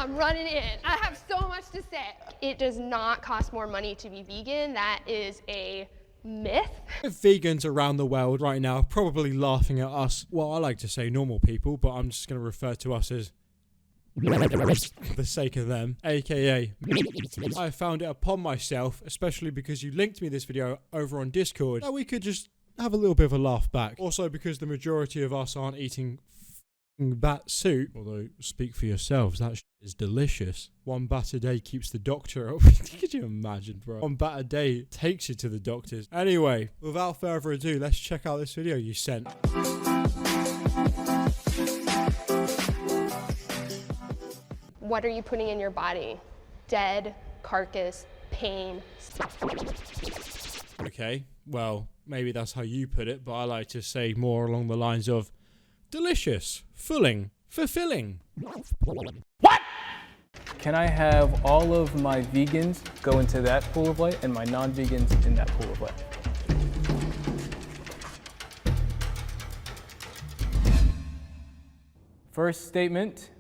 I'm running in. I have so much to say. It does not cost more money to be vegan. That is a myth. Vegans around the world right now are probably laughing at us. Well, I like to say normal people, but I'm just going to refer to us as for the sake of them, aka I found it upon myself, especially because you linked me this video over on Discord, that we could just have a little bit of a laugh back. Also because the majority of us aren't eating bat soup, although speak for yourselves, that is delicious. 1 bat a day keeps the doctor up. Could you imagine, bro? 1 bat a day takes you to the doctors. Anyway, without further ado, let's check out this video you sent. What are you putting in your body? Dead, carcass, pain. Okay, well, maybe that's how you put it, but I like to say more along the lines of delicious, filling, fulfilling. What? Can I have all of my vegans go into that pool of light and my non-vegans in that pool of light? First statement,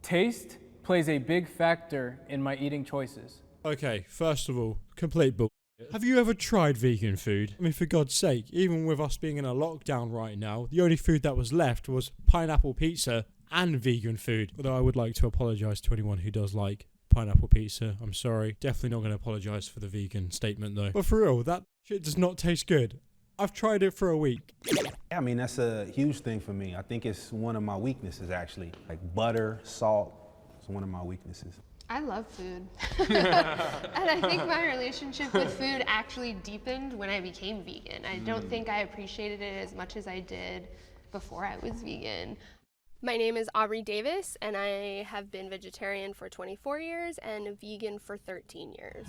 taste plays a big factor in my eating choices. Okay, first of all, complete bull. Have you ever tried vegan food? I mean, for God's sake, even with us being in a lockdown right now, the only food that was left was pineapple pizza and vegan food. Although I would like to apologise to anyone who does like pineapple pizza. I'm sorry. Definitely not going to apologise for the vegan statement though. But for real, that shit does not taste good. I've tried it for a week. I mean, that's a huge thing for me. I think it's one of my weaknesses actually. Like butter, salt, it's one of my weaknesses. I love food. And I think my relationship with food actually deepened when I became vegan. I don't think I appreciated it as much as I did before I was vegan. My name is Aubrey Davis, and I have been vegetarian for 24 years and vegan for 13 years.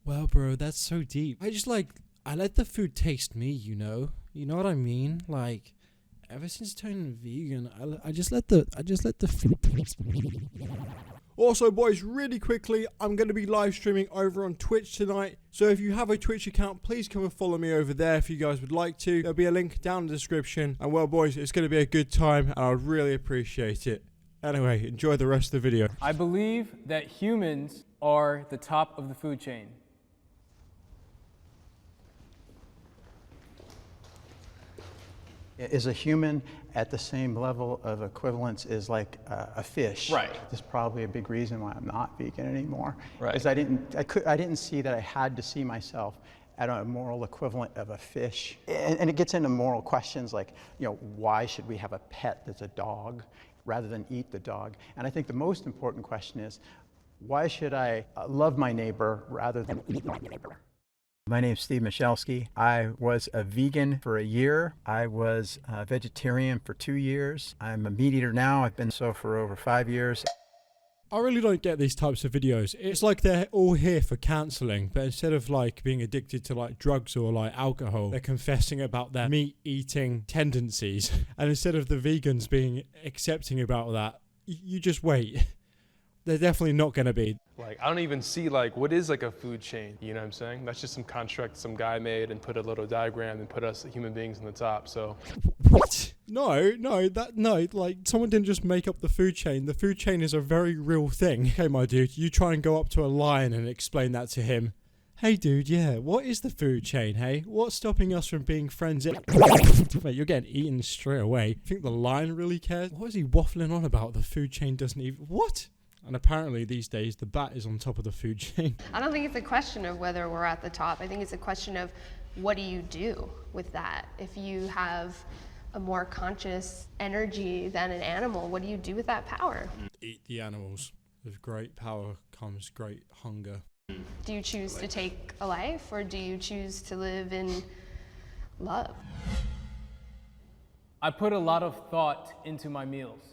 Well, bro, that's so deep. I let the food taste me, you know? You know what I mean? Like, ever since turning vegan, I just let the food taste me. Also, boys, really quickly, I'm going to be live streaming over on Twitch tonight. So if you have a Twitch account, please come and follow me over there if you guys would like to. There'll be a link down in the description. And well, boys, it's going to be a good time, and I'd really appreciate it. Anyway, enjoy the rest of the video. I believe that humans are the top of the food chain. Is a human at the same level of equivalence as like a fish? Right. That's probably a big reason why I'm not vegan anymore. Right. Is I didn't see that I had to see myself at a moral equivalent of a fish. And it gets into moral questions like, you know, why should we have a pet that's a dog rather than eat the dog? And I think the most important question is, why should I love my neighbor rather than eat my neighbor? My name's Steve Michalski. I was a vegan for a year. I was a vegetarian for 2 years. I'm a meat eater now. I've been so for over 5 years. I really don't get these types of videos. It's like they're all here for cancelling, but instead of like being addicted to like drugs or like alcohol, they're confessing about their meat eating tendencies. And instead of the vegans being accepting about that, you just wait. They're definitely not going to be. Like, I don't even see, like, what is, like, a food chain? You know what I'm saying? That's just some construct some guy made and put a little diagram and put us human beings on the top, so. What? No, like, someone didn't just make up the food chain. The food chain is a very real thing. Okay, my dude, you try and go up to a lion and explain that to him. Hey, dude, yeah, what is the food chain, hey? What's stopping us from being friends? Mate, you're getting eaten straight away. Think the lion really cares? What is he waffling on about? The food chain doesn't even... What? And apparently these days, the bat is on top of the food chain. I don't think it's a question of whether we're at the top. I think it's a question of what do you do with that? If you have a more conscious energy than an animal, what do you do with that power? Eat the animals. With great power comes great hunger. Do you choose to take a life, or do you choose to live in love? I put a lot of thought into my meals.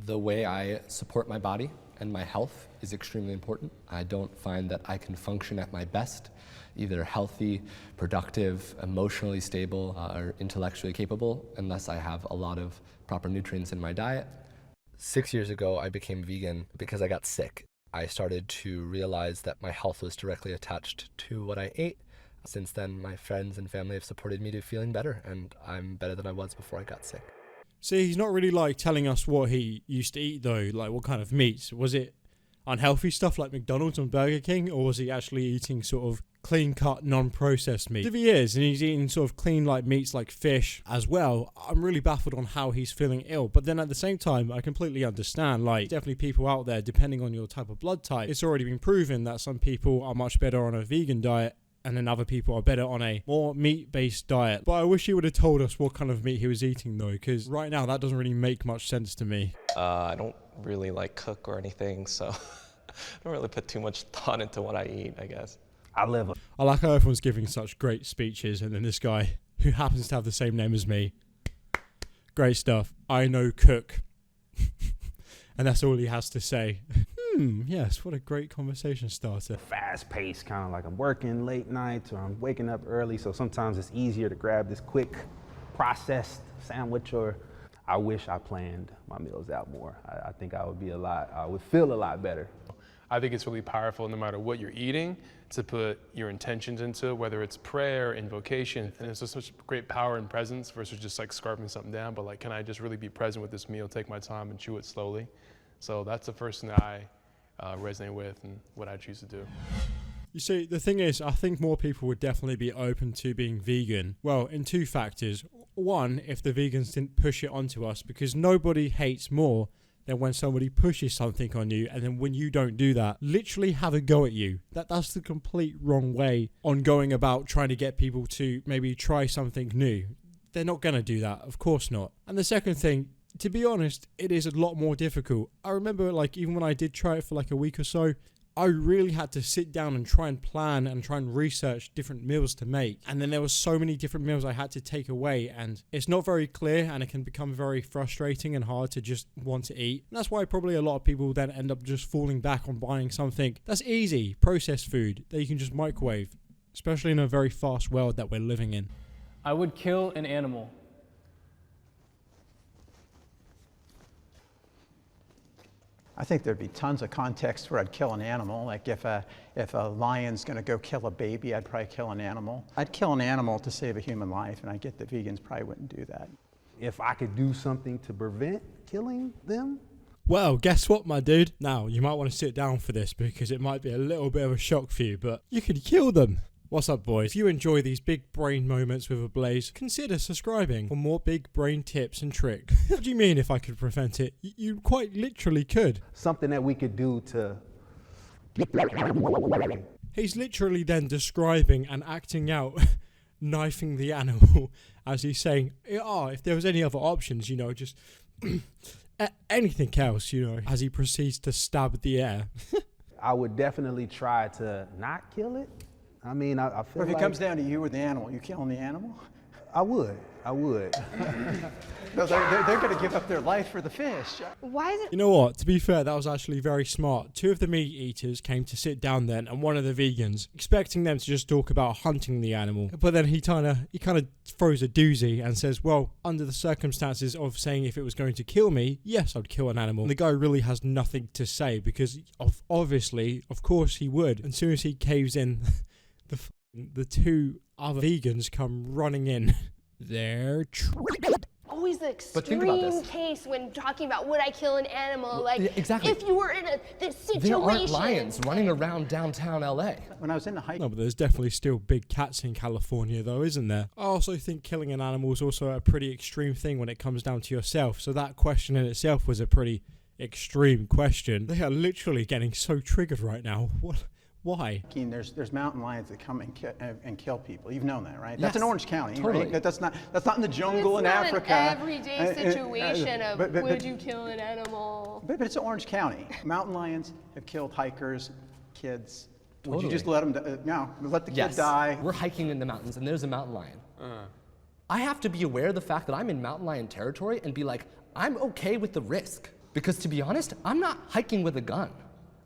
The way I support my body and my health is extremely important. I don't find that I can function at my best, either healthy, productive, emotionally stable, or intellectually capable, unless I have a lot of proper nutrients in my diet. 6 years ago, I became vegan because I got sick. I started to realize that my health was directly attached to what I ate. Since then, my friends and family have supported me to feeling better, and I'm better than I was before I got sick. See, he's not really like telling us what he used to eat though, like what kind of meats. Was it unhealthy stuff like McDonald's and Burger King, or was he actually eating sort of clean-cut, non-processed meat? If he is, and he's eating sort of clean like meats like fish as well, I'm really baffled on how he's feeling ill. But then at the same time, I completely understand, like definitely people out there, depending on your type of blood type, it's already been proven that some people are much better on a vegan diet and then other people are better on a more meat-based diet. But I wish he would have told us what kind of meat he was eating though, because right now that doesn't really make much sense to me. I don't really like cook or anything, so I don't really put too much thought into what I eat, I guess. I live a I like how everyone's giving such great speeches, and then this guy, who happens to have the same name as me, great stuff, I know cook. And that's all he has to say. Yes, what a great conversation starter. fast pace, kind of like I'm working late nights or I'm waking up early, so sometimes it's easier to grab this quick processed sandwich, or I wish I planned my meals out more. I think I would feel a lot better. I think it's really powerful no matter what you're eating to put your intentions into, whether it's prayer, invocation, and it's just such great power and presence versus just like scarfing something down, but like, can I just really be present with this meal, take my time and chew it slowly? So that's the first thing that I resonate with and what I choose to do. You see, the thing is, I think more people would definitely be open to being vegan. Well, in two factors. One, if the vegans didn't push it onto us, because nobody hates more than when somebody pushes something on you, and then when you don't do that, literally have a go at you. That's the complete wrong way on going about trying to get people to maybe try something new. They're not going to do that, of course not. And the second thing, to be honest, it is a lot more difficult. I remember like even when I did try it for like a week or so, I really had to sit down and try and plan and try and research different meals to make. And then there were so many different meals I had to take away, and it's not very clear, and it can become very frustrating and hard to just want to eat. And that's why probably a lot of people then end up just falling back on buying something that's easy, processed food that you can just microwave, especially in a very fast world that we're living in. I would kill an animal. I think there'd be tons of contexts where I'd kill an animal. Like if a lion's going to go kill a baby, I'd probably kill an animal. I'd kill an animal to save a human life, and I get that vegans probably wouldn't do that. If I could do something to prevent killing them, Well, guess what, my dude? Now, you might want to sit down for this because it might be a little bit of a shock for you, but you could kill them. What's up, boys? If you enjoy these big brain moments with Ablaze, consider subscribing for more big brain tips and tricks. What do you mean if I could prevent it? You quite literally could. something that we could do to He's literally then describing and acting out knifing the animal as he's saying, if there was any other options, just anything else, as he proceeds to stab the air. I would definitely try to not kill it. I mean, I feel But if like it comes down to you or the animal, you killing the animal? I would. No, they're going to give up their life for the fish. Why is it You know what? To be fair, that was actually very smart. Two of the meat eaters came to sit down then, and one of the vegans, expecting them to just talk about hunting the animal. But then he kind of throws a doozy and says, well, under the circumstances of saying if it was going to kill me, yes, I'd kill an animal. And the guy really has nothing to say because of course he would. And as soon as he caves in, the two other vegans come running in. They're always the But think about extreme this. case when talking about would I kill an animal? Like, yeah, exactly. if you were in this situation. There aren't lions running around downtown LA. When I was in the hike, No, but there's definitely still big cats in California, though, isn't there? I also think killing an animal is also a pretty extreme thing when it comes down to yourself. So that question in itself was a pretty extreme question. They are literally getting so triggered right now. What? Why? there's mountain lions that come and kill people. You've known that, right? That's in Yes, Orange County, totally. right? That's not in the jungle in It's not Africa. an everyday situation of but- would you kill an animal? But it's Orange County. Mountain lions have killed hikers, kids. Would you Totally. just let them? No, let the kid Yes, die. we're hiking in the mountains and there's a mountain lion. I have to be aware of the fact that I'm in mountain lion territory and be like, I'm okay with the risk. Because to be honest, I'm not hiking with a gun.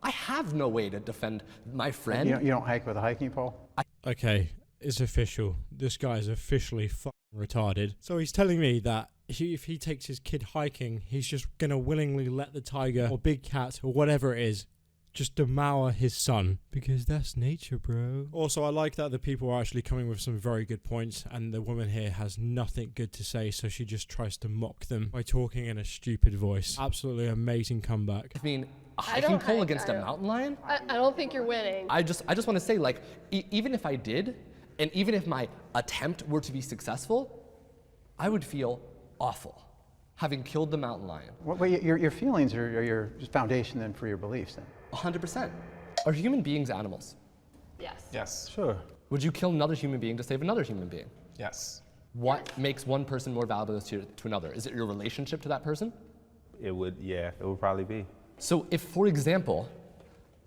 I have no way to defend my friend. You don't hike with a hiking pole. Okay, it's official. This guy is officially fucking retarded. So he's telling me that if he takes his kid hiking, he's just gonna willingly let the tiger or big cat or whatever it is just devour his son, because that's nature, bro. Also, I like that the people are actually coming with some very good points, and the woman here has nothing good to say, so she just tries to mock them by talking in a stupid voice. Absolutely amazing comeback. I mean, a I hiking don't pole hike, against I a don't- mountain lion? I don't think you're winning. I just want to say, like, even if I did, and even if my attempt were to be successful, I would feel awful having killed the mountain lion. Well, your feelings are your foundation then for your beliefs then. 100%. Are human beings animals? Yes. Yes. Sure. Would you kill another human being to save another human being? Yes. What makes one person more valuable to another? Is it your relationship to that person? It would probably be. So if, for example,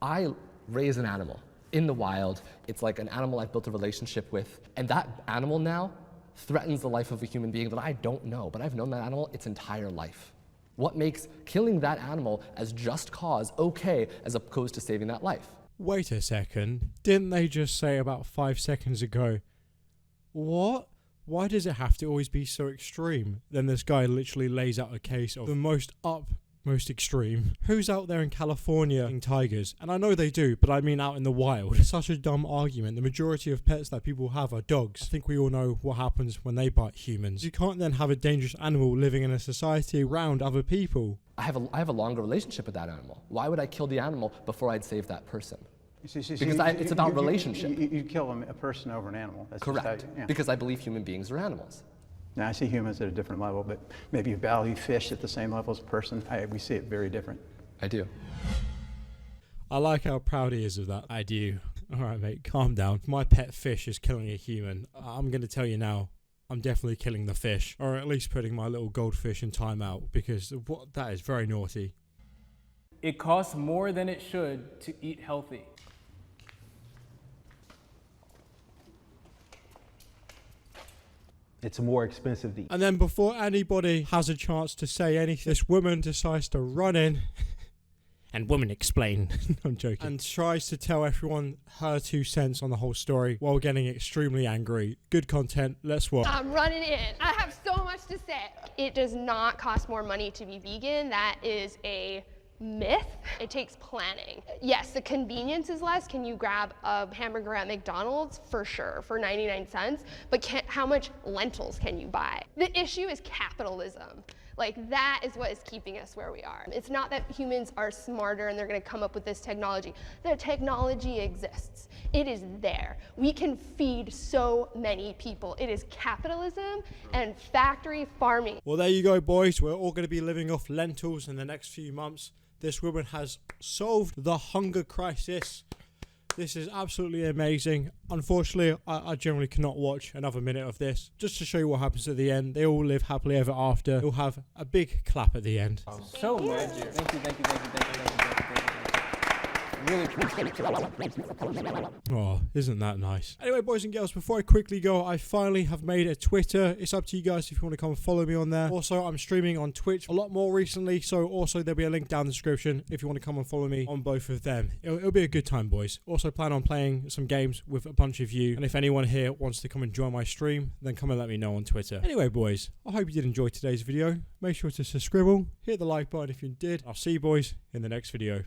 I raise an animal in the wild, it's like an animal I've built a relationship with, and that animal now threatens the life of a human being that I don't know, but I've known that animal its entire life. What makes killing that animal as just cause okay as opposed to saving that life? Wait a second. Didn't they just say about 5 seconds ago, what? Why does it have to always be so extreme? Then this guy literally lays out a case of the most extreme. Who's out there in California eating tigers? And I know they do, but I mean out in the wild. It's such a dumb argument. The majority of pets that people have are dogs. I think we all know what happens when they bite humans. You can't then have a dangerous animal living in a society around other people. I have a longer relationship with that animal. Why would I kill the animal before I'd save that person? Because it's about relationship. You kill a person over an animal. That's just Correct. yeah. Because I believe human beings are animals. Now, I see humans at a different level, but maybe you value fish at the same level as a person. We see it very different. I do. I like how proud he is of that. I do. Alright mate, calm down. If my pet fish is killing a human, I'm going to tell you now, I'm definitely killing the fish. Or at least putting my little goldfish in timeout, because that is very naughty. It costs more than it should to eat healthy. It's more expensive to eat. And then before anybody has a chance to say anything, this woman decides to run in and woman explain. I'm joking. And tries to tell everyone her 2 cents on the whole story while getting extremely angry. Good content. Let's watch. I'm running in. I have so much to say. It does not cost more money to be vegan. That is a myth. It takes planning. Yes, the convenience is less. Can you grab a hamburger at McDonald's? For sure, for 99 cents. But how much lentils can you buy? The issue is capitalism. Like, that is what is keeping us where we are. It's not that humans are smarter and they're gonna come up with this technology. The technology exists. It is there. We can feed so many people. It is capitalism and factory farming. Well, there you go, boys. We're all going to be living off lentils in the next few months. This woman has solved the hunger crisis. This is absolutely amazing. Unfortunately, I generally cannot watch another minute of this. Just to show you what happens at the end. They all live happily ever after. They'll have a big clap at the end. So much. Thank you. Really appreciate it. Oh, isn't that nice? Anyway, boys and girls, before I quickly go, I finally have made a Twitter. It's up to you guys if you want to come and follow me on there. Also, I'm streaming on Twitch a lot more recently, so also there'll be a link down in the description if you want to come and follow me on both of them. It'll be a good time, boys. Also, plan on playing some games with a bunch of you, and if anyone here wants to come and join my stream, then come and let me know on Twitter. Anyway, boys, I hope you did enjoy today's video. Make sure to subscribe, hit the like button if you did. I'll see you boys in the next video.